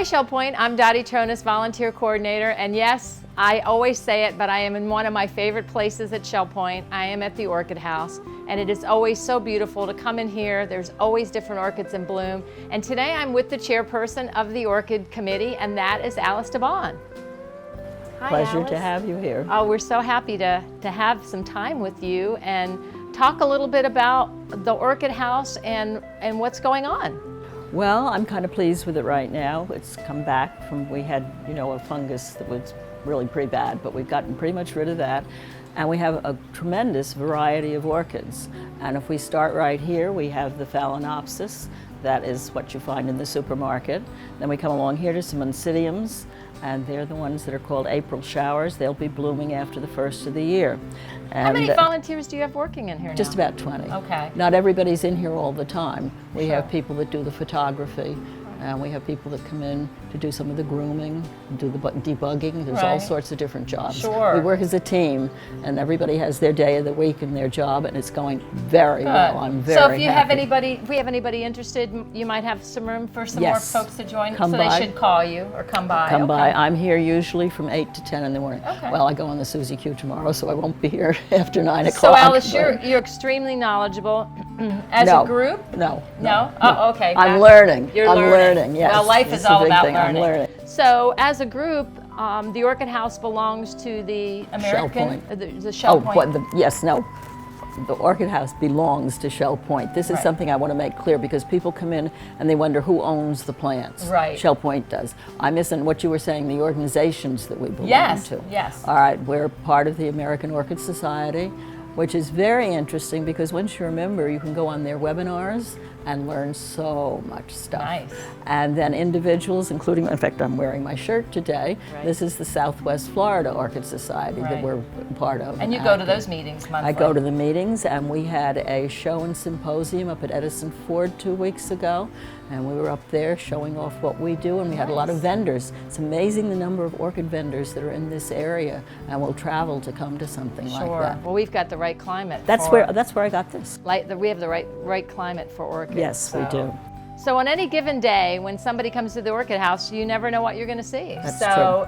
Hi, Shell Point. I'm Dottie Tronis, Volunteer Coordinator, and yes, I always say it, but I am in one of my favorite places at Shell Point. I am at the Orchid House, and it is always so beautiful to come in here. There's always different orchids in bloom, and today I'm with the chairperson of the Orchid Committee, and that is Alice DeBon. Hi, Pleasure Alice. to have you here. Oh, we're so happy to have some time with you and talk a little bit about the Orchid House and what's going on. Well, I'm kind of pleased with it right now. It's come back from, we had, a fungus that was really pretty bad, but we've gotten pretty much rid of that. And we have a tremendous variety of orchids. And if we start right here, we have the Phalaenopsis. That is what you find in the supermarket. Then we come along here to some Oncidiums, and they're the ones that are called April showers. They'll be blooming after the first of the year. And how many volunteers do you have working in here now? Just about 20. Okay. Not everybody's in here all the time. We Sure. have people that do the photography, and we have people that come in to do some of the grooming, do the debugging. There's all Right. sorts of different jobs. Sure. We work as a team, and everybody has their day of the week and their job, and it's going very well. I'm very So if you have happy. if we have anybody interested, you might have some room for some Yes. more folks to join. Come so by. they should call you or come by. Come by. Okay. I'm here usually from 8 to 10 in the morning. Okay. Well, I go on the Susie Q tomorrow, so I won't be here after 9 So o'clock. Alice, but- you're extremely knowledgeable. As No. a group? No. No? Oh, okay. I'm learning. You're I'm learning. yes. Well, life It's is a all big about thing. learning. I'm learning. So as a group, the Orchid House belongs to the American, Point. the Shell Point. Yes, no. The Orchid House belongs to Shell Point. This is Right. something I want to make clear because people come in and they wonder who owns the plants. Right. Shell Point does. I'm missing what you were saying, the organizations that we belong Yes, to. yes. All right, we're part of the American Orchid Society, which is very interesting because once you're a member, you can go on their webinars and learn so much stuff. Nice. And then individuals, including, in fact, I'm wearing my shirt today. Right. This is the Southwest Florida Orchid Society Right. that we're part of. And you go to those meetings monthly. I go to the meetings, and we had a show and symposium up at Edison Ford 2 weeks ago, and we were up there showing off what we do, and we had a lot of vendors. It's amazing the number of orchid vendors that are in this area, and will travel to come to something like Sure. that. Well, we've got the right climate. That's for, where I got this. we have the right climate for orchids. Yes, we do. So on any given day, when somebody comes to the Orchid House, you never know what you're going to see. That's so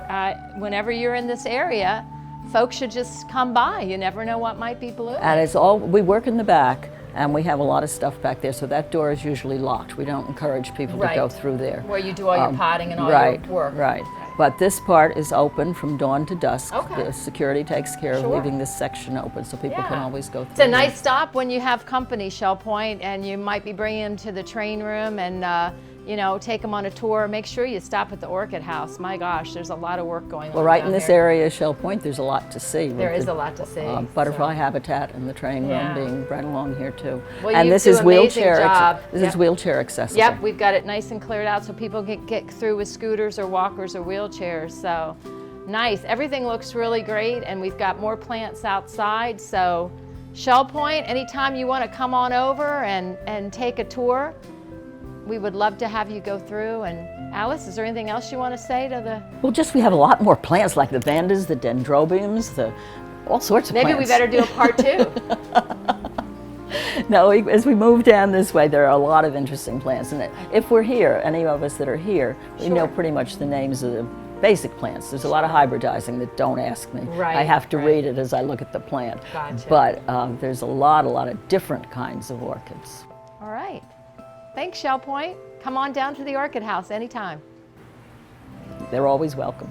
whenever you're in this area, folks should just come by. You never know what might be blooming. And it's all, we work in the back, and we have a lot of stuff back there, so that door is usually locked. We don't encourage people to go through there. Where you do all your potting and all right, your work. Right. But this part is open from dawn to dusk. Okay. The security takes care of Sure. leaving this section open so people can always go through. It's a nice stop when you have company, Shell Point, and you might be bringing them to the train room and take them on a tour. Make sure you stop at the Orchid House. My gosh, there's a lot of work going on. Well, right down in this here. area, Shell Point, there's a lot to see. There with is the, a lot to see. Butterfly habitat and the train Yeah. room being right along here too. Well, and you this do is an amazing wheelchair. job. This Yep. is wheelchair accessible. Yep, we've got it nice and cleared out so people can get through with scooters or walkers or wheelchairs. So nice. Everything looks really great, and we've got more plants outside. So Shell Point, anytime you want to come on over and take a tour, we would love to have you go through. And Alice, is there anything else you want to say to the... Well, just we have a lot more plants like the vandas, the dendrobiums, all sorts of Maybe plants. we better do a part two. No, as we move down this way, there are a lot of interesting plants. And if we're here, any of us that are here, we know pretty much the names of the basic plants. There's a lot of hybridizing that don't ask me. Right, I have to right. read it as I look at the plant. Gotcha. But there's a lot of different kinds of orchids. All right. Thanks, Shell Point. Come on down to the Orchid House anytime. They're always welcome.